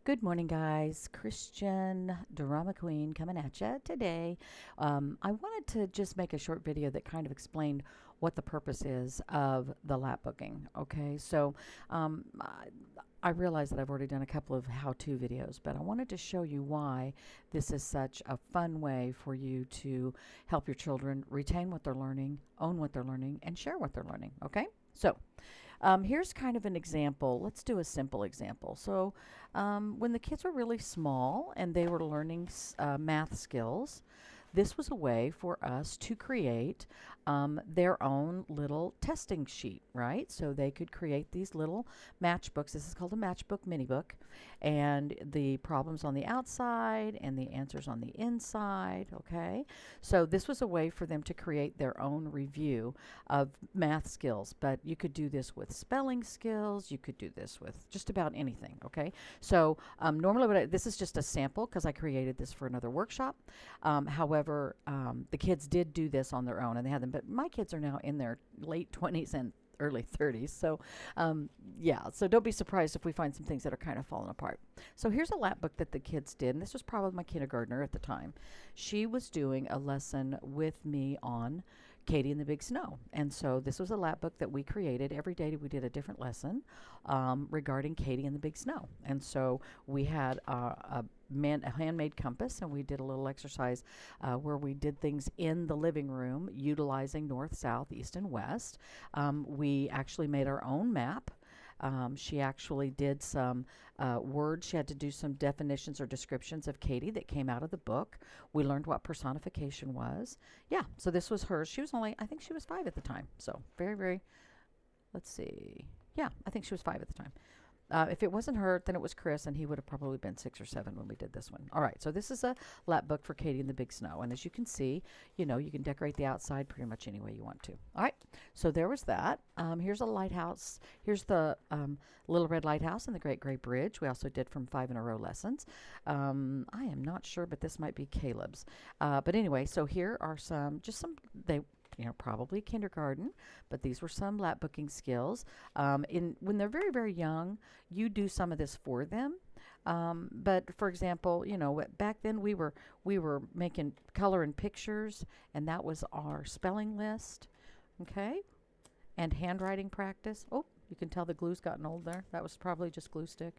Good morning, guys. Christian Drama Queen coming at you today. I wanted to just make a short video that kind of explained what the purpose is of the lap booking. Okay, so I realize that I've already done a couple of how-to videos, but I wanted to show you why this is such a fun way for you to help your children retain what they're learning, own what they're learning, and share what they're learning. Okay, so here's kind of an example. Let's do a simple example. So when the kids were really small and they were learning math skills, this was a way for us to create their own little testing sheet, right? So they could create these little matchbooks. This is called a matchbook mini book, and the problems on the outside and the answers on the inside. Okay, so this was a way for them to create their own review of math skills, but you could do this with spelling skills. You could do this with just about anything. Okay, so normally this is just a sample because I created this for another workshop. However, the kids did do this on their own, and they had them. But my kids are now in their late 20s and early 30s. So, yeah, so don't be surprised if we find some things that are kind of falling apart. So here's a lap book that the kids did, and this was probably my kindergartner at the time. She was doing a lesson with me on Katie and the Big Snow. And so this was a lap book that we created. Every day we did a different lesson regarding Katie and the Big Snow. And so we had a handmade compass, and we did a little exercise where we did things in the living room utilizing north, south, east, and west. We actually made our own map. She actually did some words. She had to do some definitions or descriptions of Katie that came out of the book. We learned what personification was. Yeah, so this was hers. She was only, I think she was 5 at the time. So very, very, let's see. Yeah, I think she was 5 at the time. If it wasn't her, then it was Chris, and he would have probably been 6 or 7 when we did this one. All right, so this is a lap book for Katie and the Big Snow. And as you can see, you know, you can decorate the outside pretty much any way you want to. All right, so there was that. Here's a lighthouse. Here's the Little Red Lighthouse and the Great Gray Bridge. We also did from 5 in a row lessons. I am not sure, but this might be Caleb's. But anyway, so here are they probably kindergarten, but these were some lap booking skills. When they're very, very young, you do some of this for them. But for example, back then we were making color and pictures, and that was our spelling list, okay, and handwriting practice. Oh, you can tell the glue's gotten old there. That was probably just glue stick.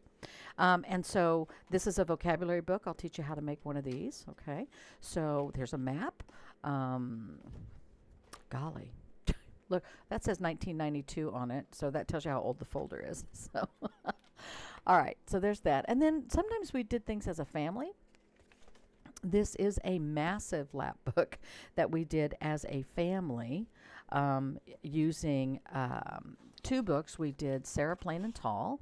And so this is a vocabulary book. I'll teach you how to make one of these. Okay, so there's a map. Golly. Look, that says 1992 on it, so that tells you how old the folder is. So, all right, so there's that. And then sometimes we did things as a family. This is a massive lap book that we did as a family using 2 books. We did Sarah Plain and Tall.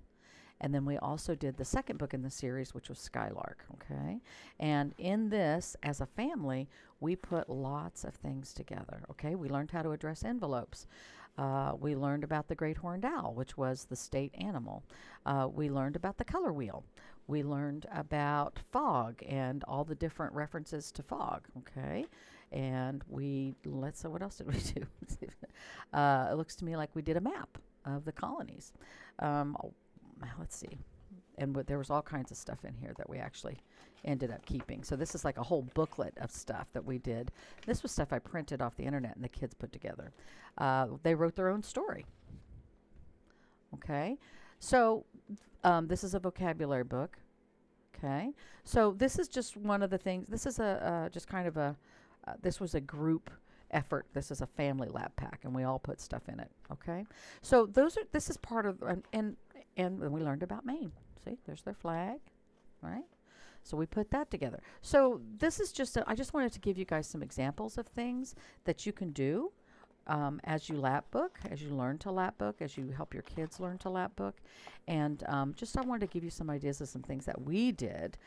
And then we also did the second book in the series, which was Skylark, okay? And in this, as a family, we put lots of things together, okay? We learned how to address envelopes. We learned about the great horned owl, which was the state animal. We learned about the color wheel. We learned about fog and all the different references to fog, okay? And let's see, what else did we do? It looks to me like we did a map of the colonies. Let's see. And there was all kinds of stuff in here that we actually ended up keeping. So this is like a whole booklet of stuff that we did. This was stuff I printed off the internet and the kids put together. They wrote their own story. Okay. So this is a vocabulary book. Okay. So this is just one of the things. This is just kind of this was a group effort. This is a family lab pack, and we all put stuff in it. Okay. So this is part of, and we learned about Maine. See, there's their flag, right? So we put that together. So this is I just wanted to give you guys some examples of things that you can do as you lap book, as you learn to lap book, as you help your kids learn to lap book. And I wanted to give you some ideas of some things that we did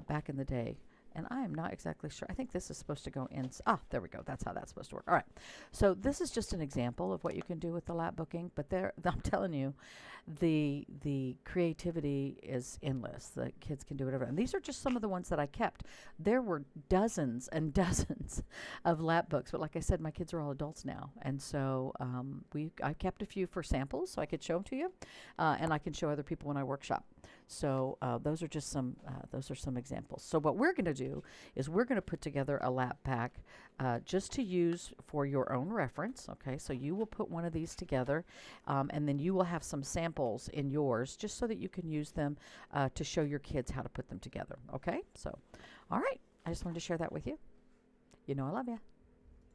back in the day. And I am not exactly sure. I think this is supposed to go in. There we go. That's how that's supposed to work. All right. So this is just an example of what you can do with the lap booking. But I'm telling you, the creativity is endless. The kids can do whatever. And these are just some of the ones that I kept. There were dozens and dozens of lap books. But like I said, my kids are all adults now. And so I kept a few for samples so I could show them to you. And I can show other people when I workshop. So those are just some examples. So what we're going to do is we're going to put together a lap pack just to use for your own reference. Okay, so you will put one of these together, and then you will have some samples in yours just so that you can use them to show your kids how to put them together. Okay, so all right, I just wanted to share that with you. You know I love you.